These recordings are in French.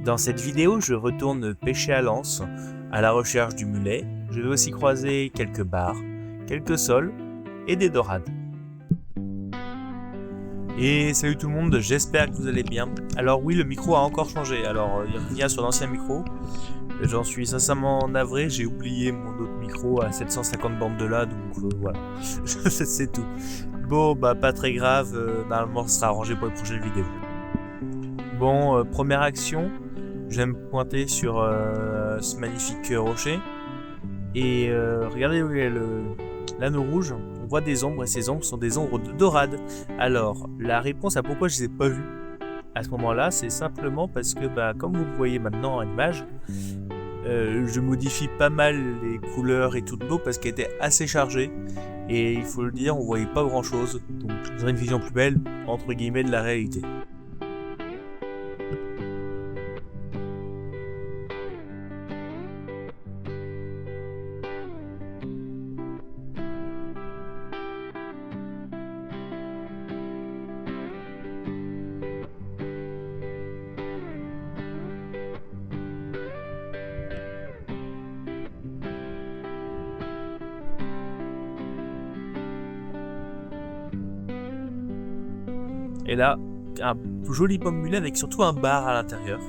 Dans cette vidéo, je retourne pêcher à l'anse, à la recherche du mulet. Je vais aussi croiser quelques bars, quelques sols et des dorades. Et salut tout le monde, j'espère que vous allez bien. Alors oui, le micro a encore changé, alors il revient sur l'ancien micro. J'en suis sincèrement navré, j'ai oublié mon autre micro à 750 bandes de là, donc voilà, c'est tout. Bon, bah pas très grave, normalement ça sera arrangé pour les prochaines vidéos. Bon, première action, je vais me pointer sur ce magnifique rocher. Et regardez où il y a l'anneau rouge, on voit des ombres et ces ombres sont des ombres de dorades. Alors, la réponse à pourquoi je ne les ai pas vues à ce moment-là, c'est simplement parce que, comme vous le voyez maintenant à l'image, je modifie pas mal les couleurs et tout de l'eau parce qu'elle était assez chargée. Et il faut le dire, on voyait pas grand-chose. Donc, vous aurez une vision plus belle, entre guillemets, de la réalité. Et là, un joli pomme mulet avec surtout un bar à l'intérieur.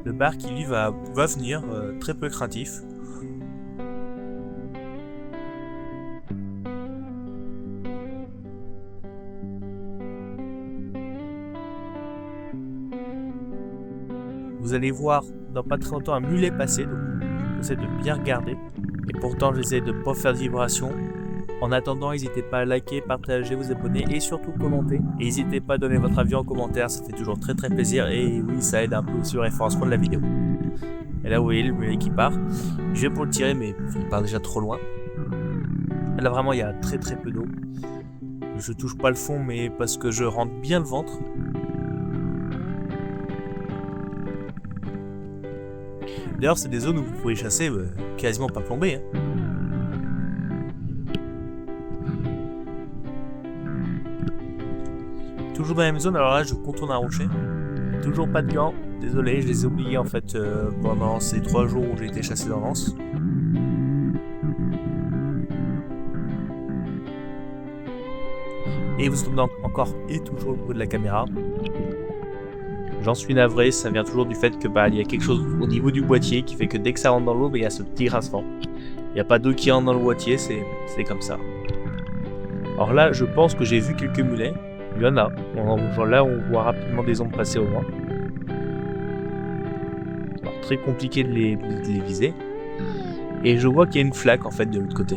Le bar qui lui va venir, très peu craintif. Vous allez voir dans pas très longtemps un mulet passer, donc j'essaie de bien regarder. Et pourtant j'essaie de ne pas faire de vibration. En attendant, n'hésitez pas à liker, partager, vous abonner et surtout commenter. Et n'hésitez pas à donner votre avis en commentaire, ça fait toujours très plaisir. Et oui, ça aide un peu sur le référencement de la vidéo. Et là, vous voyez le mulet qui part. Je vais pour le tirer, mais il part déjà trop loin. Là, vraiment, il y a très peu d'eau. Je touche pas le fond, mais parce que je rentre bien le ventre. D'ailleurs, c'est des zones où vous pouvez chasser quasiment pas plombé. Toujours dans la même zone, alors là je contourne un rocher. Toujours pas de gants, désolé, je les ai oubliés en fait pendant ces 3 jours où j'ai été chassé dans l'anse. Et vous entendez encore et toujours le bruit de la caméra. J'en suis navré, ça vient toujours du fait que il y a quelque chose au niveau du boîtier qui fait que dès que ça rentre dans l'eau, il y a ce petit grincement. Il n'y a pas d'eau qui rentre dans le boîtier, c'est comme ça. Alors là, je pense que j'ai vu quelques mulets. Il y en a. Là, on voit rapidement des ombres passer au loin. Alors, très compliqué de les viser. Et je vois qu'il y a une flaque en fait de l'autre côté.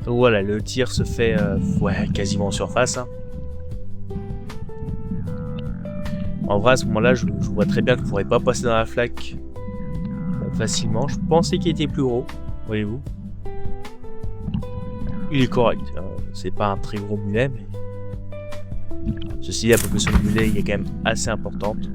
Donc voilà, le tir se fait quasiment en surface. En vrai, à ce moment-là, je vois très bien que je ne pourrais pas passer dans la flaque facilement. Je pensais qu'il était plus gros, voyez-vous. Il est correct. C'est pas un très gros mulet, mais ceci dit, la population de mulet est quand même assez importante.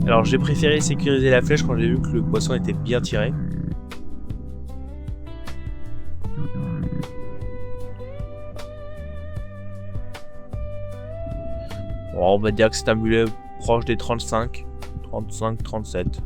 Alors j'ai préféré sécuriser la flèche quand j'ai vu que le poisson était bien tiré. Bon, on va dire que c'est un mulet proche des 35, 37.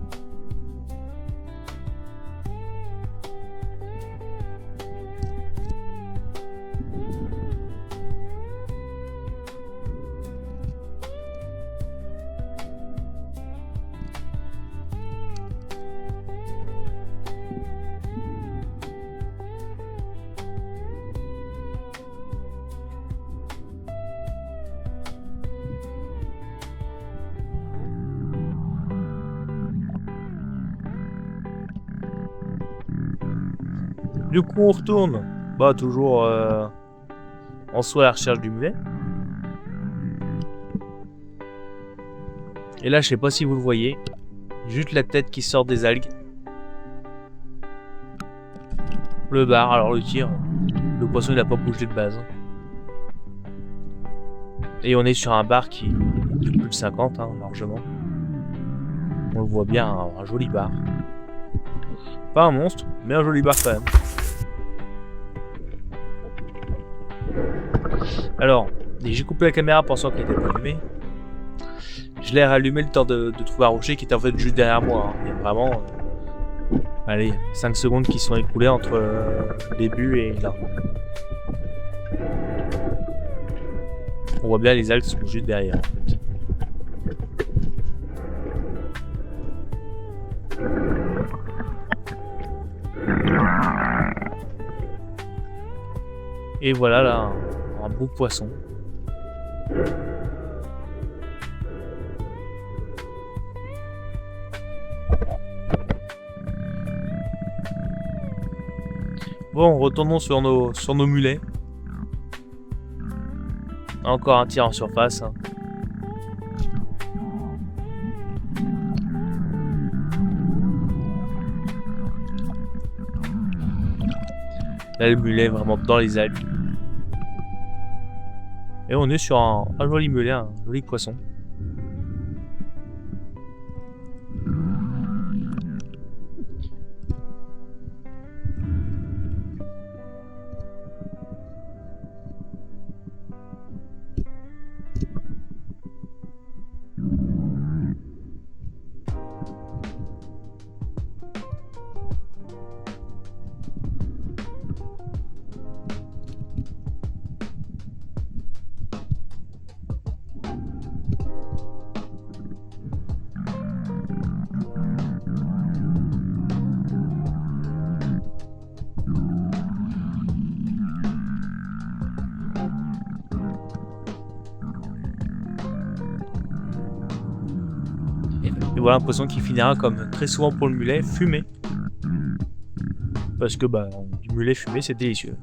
Du coup, on retourne. Bah, toujours en soi à la recherche du mulet. Et là, je sais pas si vous le voyez. Juste la tête qui sort des algues. Le bar, alors le tir. Le poisson, il a pas bougé de base. Et on est sur un bar qui est de plus de 50, hein, largement. On le voit bien, un joli bar. Pas un monstre, mais un joli bar quand même. Alors, j'ai coupé la caméra pensant qu'elle était pas allumée. Je l'ai rallumé le temps de trouver un rocher qui était en fait juste derrière moi. Hein. Il y a vraiment... allez, 5 secondes qui sont écoulées entre le début et là. On voit bien les algues sont juste derrière en fait. Et voilà là, un beau poisson. Bon, retournons sur nos mulets. Encore un tir en surface. Hein. Là, le mulet vraiment dans les algues. Et on est sur un joli mulet, un joli poisson. Et voilà un poisson qui finira comme très souvent pour le mulet, fumé. Parce que bah, du mulet fumé c'est délicieux.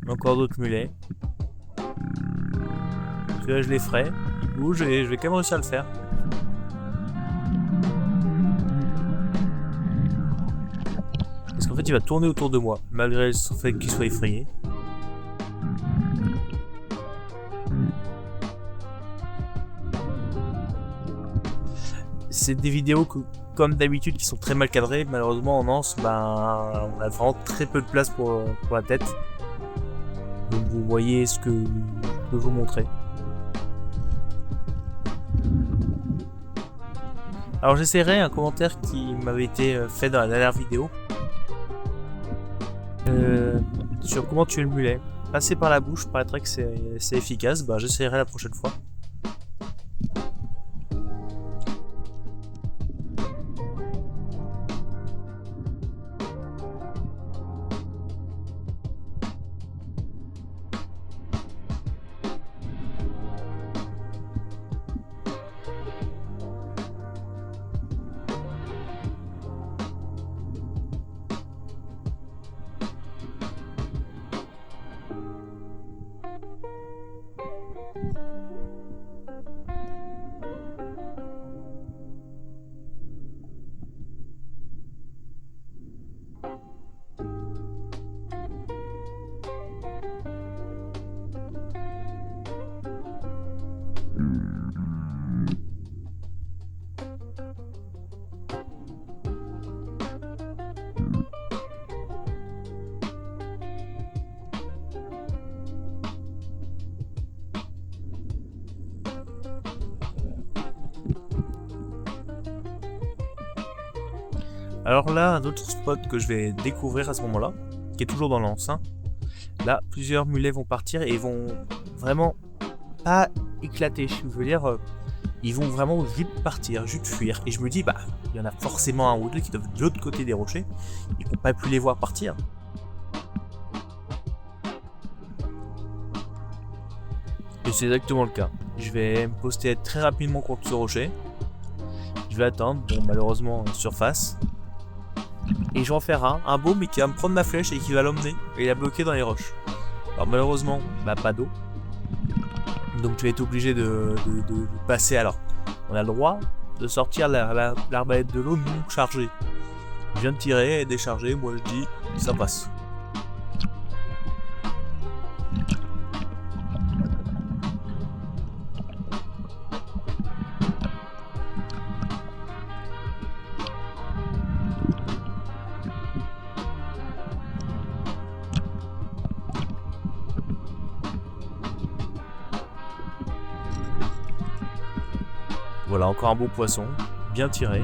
Encore d'autres mulets. Celui-là je les ferai, il bouge et je vais quand même réussir à le faire. Parce qu'en fait il va tourner autour de moi, malgré le fait qu'il soit effrayé. C'est des vidéos que, comme d'habitude, qui sont très mal cadrées. Malheureusement en Anse, ben, on a vraiment très peu de place pour la tête. Donc vous voyez ce que je peux vous montrer. Alors j'essaierai un commentaire qui m'avait été fait dans la dernière vidéo. Sur comment tuer le mulet. Passer par la bouche paraîtrait que c'est efficace. Ben, j'essaierai la prochaine fois. Alors là, un autre spot que je vais découvrir à ce moment-là, qui est toujours dans l'Anse. Là, plusieurs mulets vont partir et vont vraiment pas éclater. Je veux dire, ils vont vraiment vite partir, juste fuir. Et je me dis, bah, il y en a forcément un ou deux qui doivent de l'autre côté des rochers. Ils n'ont pas pu les voir partir. Et c'est exactement le cas. Je vais me poster très rapidement contre ce rocher. Je vais attendre, bon malheureusement surface. Et je vais en faire un beau mais qui va me prendre ma flèche et qui va l'emmener et la bloquer dans les roches. Alors malheureusement, pas d'eau. Donc tu vas être obligé de passer. Alors, on a le droit de sortir l'arbalète de l'eau non chargée. Je viens de tirer et décharger, moi je dis ça passe. Voilà, encore un beau poisson, bien tiré.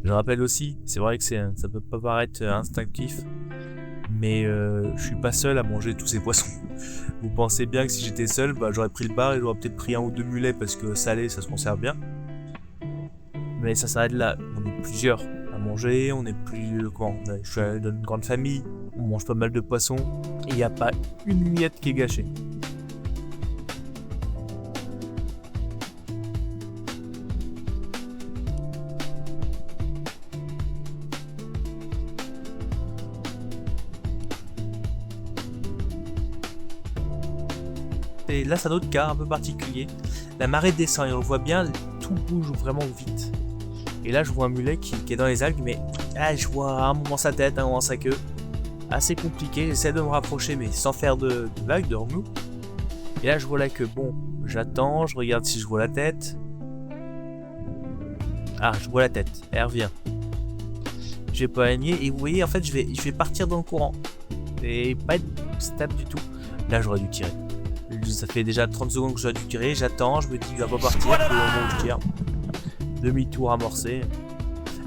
Je rappelle aussi, c'est vrai que ça peut pas paraître instinctif, mais je suis pas seul à manger tous ces poissons. Vous pensez bien que si j'étais seul, j'aurais pris le bar et j'aurais peut-être pris 1 ou 2 mulets parce que salé, ça se conserve bien. Mais ça s'arrête là. On est plusieurs à manger, on est plus... je suis dans une grande famille, on mange pas mal de poissons, et il n'y a pas une miette qui est gâchée. Et là c'est un autre cas un peu particulier. La marée descend et on le voit bien, tout bouge vraiment vite. Et là je vois un mulet qui est dans les algues, mais je vois un moment sa tête, un moment sa queue. Assez compliqué, j'essaie de me rapprocher mais sans faire de vagues, de remous. Et là je vois la queue, bon, j'attends, je regarde si je vois la tête. Ah, je vois la tête, elle revient. Je vais pas aligner et vous voyez en fait je vais partir dans le courant. Et pas être stable du tout. Là j'aurais dû tirer. Ça fait déjà 30 secondes que j'aurais dû tirer, j'attends, je me dis qu'il va pas partir, puis au moment où je tire, demi-tour amorcé,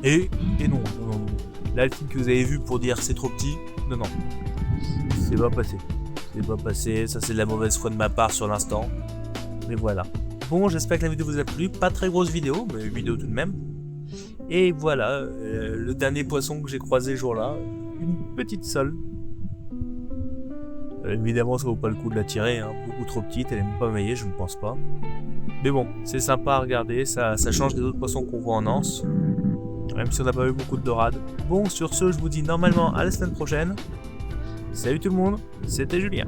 et non. Là le film que vous avez vu pour dire c'est trop petit, non, c'est pas passé, ça c'est de la mauvaise foi de ma part sur l'instant, mais voilà. Bon, j'espère que la vidéo vous a plu, pas très grosse vidéo, mais vidéo tout de même, et voilà, le dernier poisson que j'ai croisé ce jour-là, une petite sole. Évidemment ça vaut pas le coup de la tirer, beaucoup trop petite, elle est même pas maillée, je ne pense pas. Mais bon, c'est sympa à regarder, ça change des autres poissons qu'on voit en anse. Même si on n'a pas eu beaucoup de dorades. Bon, sur ce, je vous dis normalement à la semaine prochaine. Salut tout le monde, c'était Julien.